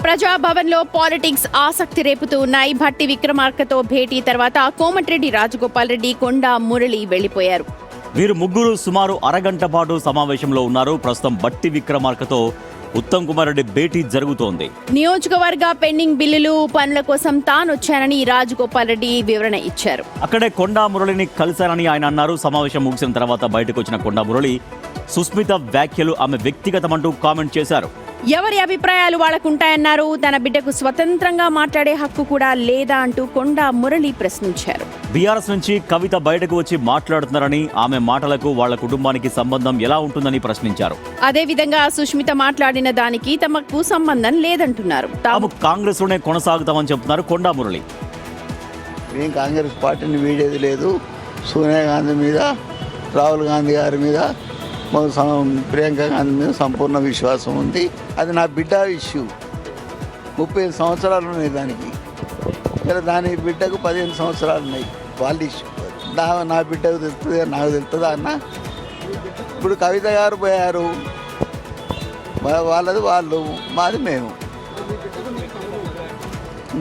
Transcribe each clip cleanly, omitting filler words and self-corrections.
ప్రజాభవన్లో politics ఆసక్తి రేపుతూ ఉన్నాయి. భట్టి విక్రమార్కతో భేటీ తర్వాత కోమటిరెడ్డి రాజగోపాల్ రెడ్డి, కొండా మురళి వెళ్లిపోయారు. వీరు ముగ్గురు సుమారు అరగంట పాటు సమావేశంలో ఉన్నారు. ప్రస్తుతం భట్టి విక్రమార్కతో ఉత్తమ్ కుమార్ రెడ్డి భేటీ జరుగుతోంది. నియోజకవర్గ పెండింగ్ బిల్లులు పనుల కోసం తానొచ్చానని రాజగోపాల్ రెడ్డి వివరణ ఇచ్చారు. అక్కడే కొండా మురళిని కలిశారని ఆయన అన్నారు. సమావేశం ముగిసిన తర్వాత బయటకు వచ్చిన కొండా మురళి సుస్మిత వ్యాఖ్యలు ఆమె వ్యక్తిగతమంటూ కామెంట్ చేశారు. ఎవరి అభిప్రాయాలు వాళ్లకుంటాయన్నారు. తన బిడ్డకు స్వతంత్రంగా మాట్లాడే హక్కు కూడా లేదా అంటూ కొండా మురళి ప్రశ్నించారు. బీఆర్ఎస్ నుంచి కవిత బయటకు వచ్చి మాట్లాడుతున్నారని, ఆమె మాటలకు వాళ్ల కుటుంబానికి సంబంధం ఎలా ఉంటుందని ప్రశ్నించారు. అదేవిధంగా సుష్మిత మాట్లాడిన దానికి తమకు సంబంధం లేదంటున్నారు. తాము కాంగ్రెస్ లోనే కొనసాగుతామని చెప్తున్నారు కొండా మురళి. మేము కాంగ్రెస్ పార్టీని వీడేది లేదు. సోనియా గాంధీ మీద, రాహుల్ గాంధీ గారి మీద, ప్రియాంక గాంధీ మీద సంపూర్ణ విశ్వాసం ఉంది. అది నా బిడ్డ ఇష్యూ. 35 సంవత్సరాలు ఉన్నాయి దానికి. ఇలా దాని బిడ్డకు 15 సంవత్సరాలు ఉన్నాయి. వాళ్ళ ఇష్యూ నా బిడ్డకు తెలుస్తుంది, నాకు తెలుస్తుందా అన్న. ఇప్పుడు కవిత గారు పోయారు, వాళ్ళది వాళ్ళు, మాది మేము.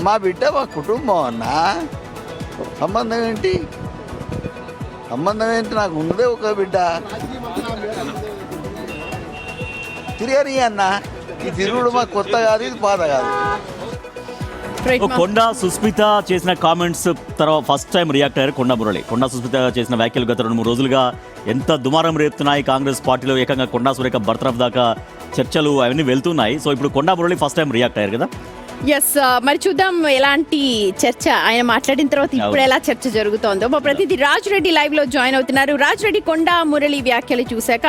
మా బిడ్డ మా కుటుంబం అన్న. సంబంధం ఏంటి? సంబంధం ఏంటి? నాకు ఉన్నదే ఒక బిడ్డ. తిరగని అన్న. ఈ తిరుగుడు మాకు కొత్త కాదు, ఇది పాత కాదు. కొండా సుస్మిత చేసిన కామెంట్స్ తర్వాత ఫస్ట్ టైం రియాక్ట్ అయ్యారు కొండా మురళి. కొండా సుస్మిత చేసిన వ్యాఖ్యలు గత 2-3 రోజులుగా ఎంత దుమారం రేపుతున్నాయి కాంగ్రెస్ పార్టీలో. ఏకంగా కొండా సురేఖ బర్తరఫ్ దాకా చర్చలు అవన్నీ వెళ్తున్నాయి. సో ఇప్పుడు కొండా మురళి ఫస్ట్ టైం రియాక్ట్ అయ్యారు కదా. ఎస్, మరి చూద్దాం ఎలాంటి చర్చ ఆయన మాట్లాడిన తర్వాత ఇప్పుడు ఎలా చర్చ జరుగుతోందో. మా ప్రతినిధి రాజ్ రెడ్డి లైవ్ లో జాయిన్ అవుతున్నారు. రాజ్ రెడ్డి, కొండా మురళి వ్యాఖ్యలు చూశాక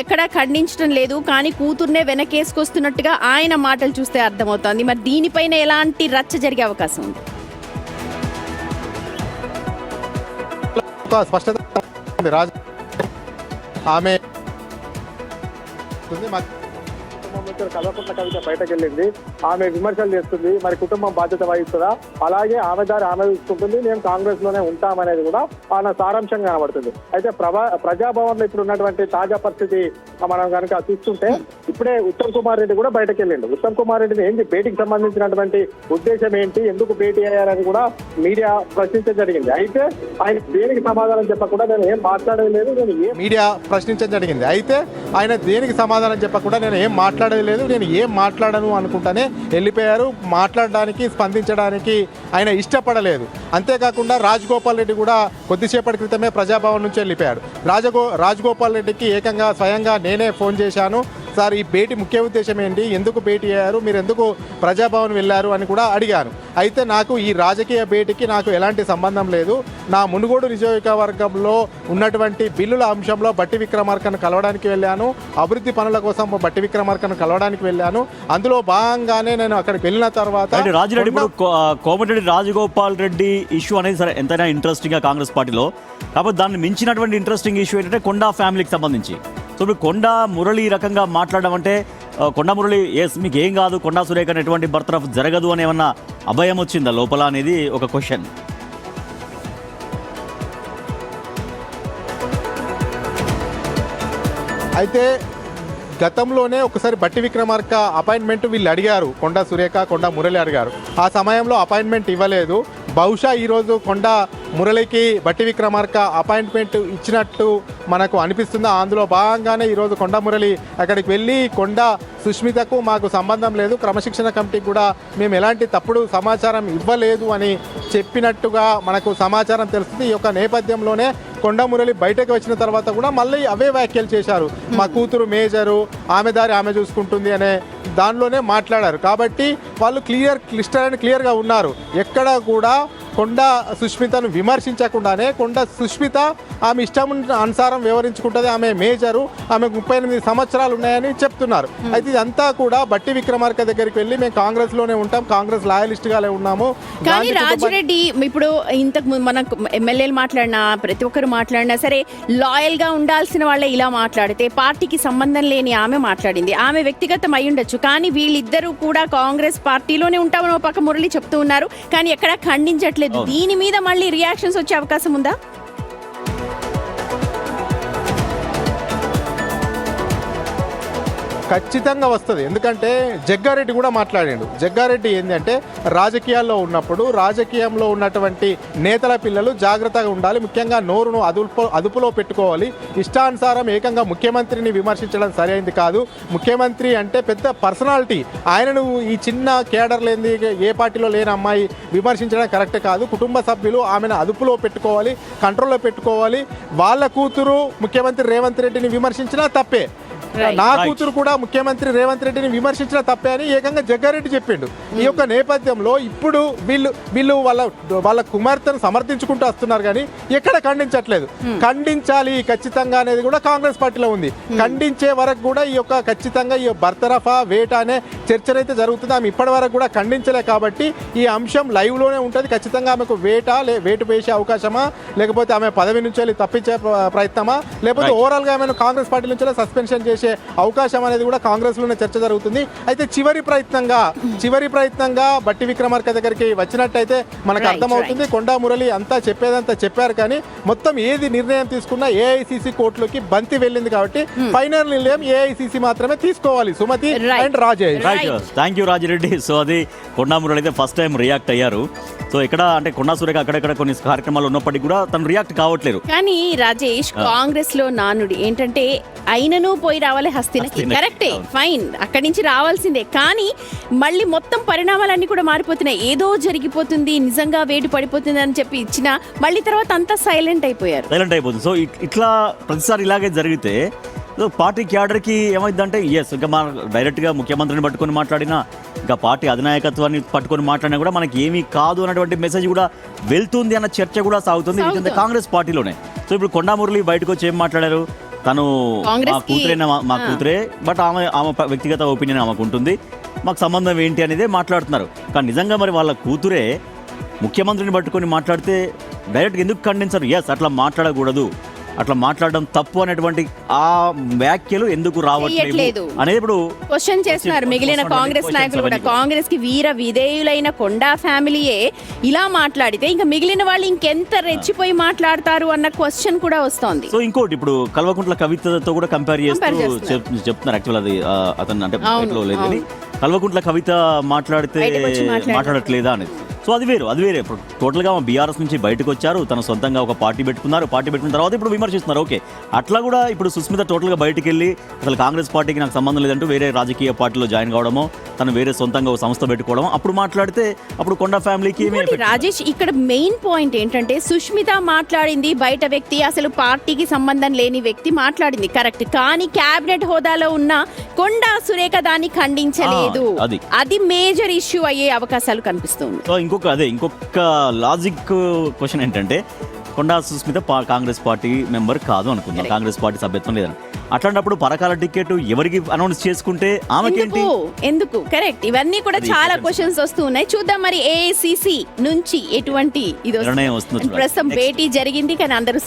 ఎక్కడా ఖండించడం లేదు, కానీ కూతుర్నే వెనకేసుకొస్తున్నట్టుగా ఆయన మాటలు చూస్తే అర్థమవుతోంది. మరి దీనిపైన ఎలాంటి రచ్చ జరిగే అవకాశం ఉంది? స్పష్టత ఆమె కల్వకుంట్ల కవిత బయటకు వెళ్ళింది. ఆమె విమర్శలు చేస్తుంది. మరి కుటుంబం బాధ్యత వహిస్తుందా? అలాగే ఆమె దారి ఆమె చూసుకుంటుంది. మేము కాంగ్రెస్ లోనే ఉంటామనేది కూడా ఆయన సారాంశంగా కనబడుతుంది. అయితే ప్రజాభవన్ లో ఇప్పుడు ఉన్నటువంటి తాజా పరిస్థితి మనం కనుక చూస్తుంటే ఇప్పుడే ఉత్తమ్ కుమార్ రెడ్డి కూడా బయటకు వెళ్ళిండు. ఉత్తమ్ కుమార్ రెడ్డిని ఏంటి భేటీకి సంబంధించినటువంటి ఉద్దేశం ఏంటి, ఎందుకు భేటీ అయ్యారని కూడా మీడియా ప్రశ్నించడం జరిగింది. అయితే ఆయన దేనికి సమాధానం చెప్పకుండా నేను ఏం మాట్లాడలేదు, మీడియా ప్రశ్నించడం జరిగింది. అయితే ఆయన దేనికి సమాధానం చెప్పకుండా నేను ఏం మాట్లాడలేదు, నేను ఏం మాట్లాడను అనుకుంటానే వెళ్ళిపోయారు. మాట్లాడడానికి, స్పందించడానికి ఆయన ఇష్టపడలేదు. అంతేకాకుండా రాజగోపాల్ రెడ్డి కూడా కొద్దిసేపటి క్రితమే ప్రజాభవన్ నుంచి వెళ్ళిపోయాడు. రాజగోపాల్ రెడ్డికి ఏకంగా స్వయంగా నేనే ఫోన్ చేశాను. సార్, ఈ భేటీ ముఖ్య ఉద్దేశం ఏంటి, ఎందుకు భేటీ అయ్యారు, మీరు ఎందుకు ప్రజాభవన్ వెళ్ళారు అని కూడా అడిగాను. అయితే నాకు ఈ రాజకీయ భేటీకి నాకు ఎలాంటి సంబంధం లేదు. నా మునుగోడు నియోజకవర్గంలో ఉన్నటువంటి బిల్లుల అంశంలో భట్టి విక్రమార్కను కలవడానికి వెళ్ళాను. అభివృద్ధి పనుల కోసం భట్టి విక్రమార్కను కలవడానికి వెళ్ళాను. అందులో భాగంగానే నేను అక్కడికి వెళ్ళిన తర్వాత కోమటిరెడ్డి రాజగోపాల్ రెడ్డి ఇష్యూ అనేది సరే ఎంతైనా ఇంట్రెస్టింగ్ గా కాంగ్రెస్ పార్టీలో, కాకపోతే దాన్ని మించినటువంటి ఇంట్రెస్టింగ్ ఇష్యూ ఏంటంటే కొండా ఫ్యామిలీకి సంబంధించి. సో ఇప్పుడు కొండా మురళి రకంగా మాట్లాడడం అంటే కొండా మురళి ఎస్ మీకు ఏం కాదు, కొండా సురేఖ ఎటువంటి బర్తరఫ్ జరగదు అని ఏమన్నా అభయం వచ్చిందా లోపల అనేది ఒక క్వశ్చన్. అయితే గతంలోనే ఒకసారి భట్టి విక్రమార్క అపాయింట్మెంట్ వీళ్ళు అడిగారు. కొండా సురేఖ, కొండా మురళి అడిగారు. ఆ సమయంలో అపాయింట్మెంట్ ఇవ్వలేదు. బహుశా ఈరోజు కొండా మురళికి భట్టి విక్రమార్క అపాయింట్మెంట్ ఇచ్చినట్టు మనకు అనిపిస్తుంది. అందులో భాగంగానే ఈరోజు కొండా మురళి అక్కడికి వెళ్ళి కొండా సుష్మితకు మాకు సంబంధం లేదు, క్రమశిక్షణ కమిటీకి కూడా మేము ఎలాంటి తప్పుడు సమాచారం ఇవ్వలేదు అని చెప్పినట్టుగా మనకు సమాచారం తెలుస్తుంది. ఈ యొక్క నేపథ్యంలోనే కొండా మురళి బయటకు వచ్చిన తర్వాత కూడా మళ్ళీ అవే వ్యాఖ్యలు చేశారు. మా కూతురు మేజరు, ఆమె దారి ఆమె చూసుకుంటుంది అనే దానిలోనే మాట్లాడారు. కాబట్టి వాళ్ళు క్లియర్గా ఉన్నారు. ఎక్కడ కూడా కొండా సుష్మితను విమర్శించకుండానే కొండా సుష్మిత ఆమె ఇష్టం అనుసారం వ్యవహరించుకుంటుంది. ఆమె మేజరు, ఆమెకు 38 సంవత్సరాలు ఉన్నాయని చెప్తున్నారు. అయితే ఇదంతా కూడా భట్టి విక్రమార్క దగ్గరికి వెళ్ళి మేము కాంగ్రెస్ లోనే ఉంటాం, కాంగ్రెస్ లాయలిస్ట్గానే ఉన్నాము. కానీ రాజురెడ్డి ఇప్పుడు ఇంతకు మనకు ఎమ్మెల్యేలు మాట్లాడినా, ప్రతి ఒక్కరు మాట్లాడినా సరే లాయల్ గా ఉండాల్సిన వాళ్ళే ఇలా మాట్లాడితే, పార్టీకి సంబంధం లేని ఆమె మాట్లాడింది. ఆమె వ్యక్తిగతం అయి ఉండొచ్చు, కానీ వీళ్ళిద్దరూ కూడా కాంగ్రెస్ పార్టీలోనే ఉంటామని ఒక పక్క మురళి చెప్తూ ఉన్నారు, కానీ ఎక్కడా ఖండించట్లేదు. దీని మీద మళ్ళీ రియాక్షన్స్ వచ్చే అవకాశం ఉందా? ఖచ్చితంగా వస్తుంది. ఎందుకంటే జగ్గారెడ్డి కూడా మాట్లాడాడు. జగ్గారెడ్డి ఏంటంటే రాజకీయాల్లో ఉన్నప్పుడు రాజకీయంలో ఉన్నటువంటి నేతల పిల్లలు జాగ్రత్తగా ఉండాలి, ముఖ్యంగా నోరును అదుపులో పెట్టుకోవాలి. ఇష్టానుసారం ఏకంగా ముఖ్యమంత్రిని విమర్శించడం సరైనది కాదు. ముఖ్యమంత్రి అంటే పెద్ద పర్సనాలిటీ, ఆయనను ఈ చిన్న కేడర్ లేని ఏ పార్టీలో లేని అమ్మాయి విమర్శించడం కరెక్ట్ కాదు. కుటుంబ సభ్యులు ఆమెను అదుపులో పెట్టుకోవాలి, కంట్రోల్లో పెట్టుకోవాలి. వాళ్ళ కూతురు ముఖ్యమంత్రి రేవంత్ రెడ్డిని విమర్శించినా తప్పే, నా కూతురు కూడా ముఖ్యమంత్రి రేవంత్ రెడ్డిని విమర్శించిన తప్పే అని ఏకంగా జగ్గారెడ్డి చెప్పిండు. ఈ యొక్క నేపథ్యంలో ఇప్పుడు వీళ్ళు వాళ్ళ కుమార్తెను సమర్థించుకుంటూ వస్తున్నారు కానీ ఎక్కడ ఖండించట్లేదు. ఖండించాలి ఖచ్చితంగా అనేది కూడా కాంగ్రెస్ పార్టీలో ఉంది. ఖండించే వరకు కూడా ఈ యొక్క ఖచ్చితంగా ఈ బర్తరఫా వేట అనే చర్చనైతే జరుగుతుంది. ఆమె ఇప్పటి వరకు కూడా ఖండించలే కాబట్టి ఈ అంశం లైవ్ లోనే ఉంటుంది. ఖచ్చితంగా ఆమెకు వేటు వేసే అవకాశమా, లేకపోతే ఆమె పదవి నుంచి తప్పించే ప్రయత్నమా, లేకపోతే ఓవరాల్ గా ఆమెను కాంగ్రెస్ పార్టీ నుంచి సస్పెన్షన్ చేసే అవకాశం అనేది కూడా కాంగ్రెస్ లోనే చర్చ జరుగుతుంది. అయితే చివరి ప్రయత్నంగా బట్టి విక్రమార్క దగ్గరికి వచ్చినట్టయితే మనకు అర్థమవుతుంది. కొండా మురళి అంతా చెప్పేదంతా చెప్పారు కానీ మొత్తం ఏది నిర్ణయం తీసుకున్నా ఏఐసిసి కోర్టులోకి బంతి వెళ్ళింది కాబట్టి ఫైనల్ నిర్ణయం ఏఐసిసి మాత్రమే తీసుకోవాలి. Sumathi and Rajesh. Thank you Rajireddy. So అది కొండా మురళి అయితే ఫస్ట్ టైం రియాక్ట్ అయ్యారు. సో ఇక్కడ అంటే కొండా సురేఖ అక్కడెక్కడ కొన్ని కార్యక్రమాలు ఉన్నప్పటికీ కూడా తను రియాక్ట్ కావట్లేదు. కానీ రాజేష్, కాంగ్రెస్ లో నానుడి ఏంటంటే అయినను పోయి రావాలి హస్తినకి. కరెక్టే, ఫైన్, అక్కడి నుంచి రావాల్సిందే. కానీ మళ్ళీ మొత్తం పరిణామాలన్నీ కూడా మారిపోతున్నాయి. ఏదో జరిగిపోతుంది, నిజంగా వేడి పడిపోతుంది అని చెప్పి ఇచ్చిన మళ్ళీ తర్వాత అంతా సైలెంట్ అయిపోతుంది. సో ఇట్లా ప్రతిసారి ఇలాగే జరిగితే పార్టీ క్యాడర్కి ఏమైందంటే ఇంకా మన డైరెక్ట్గా ముఖ్యమంత్రిని పట్టుకొని మాట్లాడినా, ఇంకా పార్టీ అధినాయకత్వాన్ని పట్టుకొని మాట్లాడినా కూడా మనకి ఏమీ కాదు అన్నటువంటి మెసేజ్ కూడా వెళ్తుంది అన్న చర్చ కూడా సాగుతుంది కాంగ్రెస్ పార్టీలోనే. సో ఇప్పుడు కొండా మురళి బయటకు వచ్చి ఏం మాట్లాడారు, తను మా కూతురే, బట్ ఆమె వ్యక్తిగత ఒపీనియన్ ఆమెకు ఉంటుంది, మాకు సంబంధం ఏంటి అనేది మాట్లాడుతున్నారు. కానీ నిజంగా మరి వాళ్ళ కూతురే ముఖ్యమంత్రిని పట్టుకొని మాట్లాడితే డైరెక్ట్గా ఎందుకు ఖండించరు? అట్లా మాట్లాడకూడదు, అట్లా మాట్లాడడం తప్పు అనేటువంటి ఆ వ్యాఖ్యలు ఎందుకు రావట్లేదు అనేది ఇప్పుడు క్వశ్చన్ చేస్తున్నారు మిగిలిన కాంగ్రెస్ నాయకులు కూడా. కాంగ్రెస్ కి వీర విధేయులైన కొండా ఫ్యామిలీయే ఇలా మాట్లాడితే ఇంకా మిగిలిన వాళ్ళు ఇంకెంత రెచ్చిపోయి మాట్లాడతారు అన్న క్వశ్చన్ కూడా వస్తోంది. సో ఇంకోటి ఇప్పుడు కల్వకుంట్ల కవితతో కూడా కంపేర్ చేస్తూ చెప్తున్నారు. యాక్చువల్ అది అతను అంటే లేదు, కల్వకుంట్ల కవిత మాట్లాడట్లేదా అనేది. సో అది వేరే. ఇప్పుడు టోటల్గా బీఆర్ఎస్ నుంచి బయటకు వచ్చారు, తన సొంతంగా ఒక పార్టీ పెట్టుకున్నారు. పార్టీ పెట్టుకున్న తర్వాత ఇప్పుడు విమర్శిస్తున్నారు. ఓకే, అట్లా కూడా ఇప్పుడు సుస్మిత టోటల్గా బయటికి వెళ్ళి అసలు కాంగ్రెస్ పార్టీకి నాకు సంబంధం లేదంటూ వేరే రాజకీయ పార్టీలో జాయిన్ కావడమో, తను వేరే సొంతంగా ఒక సంస్థ పెట్టుకోవడం, అప్పుడు మాట్లాడితే అప్పుడు కొండా ఫ్యామిలీకి రాజేష్ ఇక్కడ మెయిన్ పాయింట్ ఏంటంటే సుష్మిత మాట్లాడింది బయట వ్యక్తి, అసలు పార్టీకి సంబంధం లేని వ్యక్తి మాట్లాడింది కరెక్ట్. కానీ క్యాబినెట్ హోదాలో ఉన్న కొండా సురేఖ దాన్ని ఖండించలేదు. అది మేజర్ ఇష్యూ అయ్యే అవకాశాలు కనిపిస్తుంది. ఇంకొక లాజిక్ క్వశ్చన్ ఏంటంటే, కొండా సుస్మిత కాంగ్రెస్ పార్టీ మెంబర్ కాదు అనుకుందాం, కాంగ్రెస్ పార్టీ సభ్యత్వం లేదని. అట్లాంటప్పుడు పరకాల టికెట్ ఎవరికి అనౌన్స్ చేసుకుంటే ఆమెకేంటి ఎందుకు? కరెక్ట్. ఇవన్నీ కూడా చాలా క్వశ్చన్స్ వస్తూ ఉన్నాయి. చూద్దాం మరి ఏఐసిసి నుంచి ఎటువంటి ఇది ప్రస్తుతం భేటీ జరిగింది కానీ అందరూ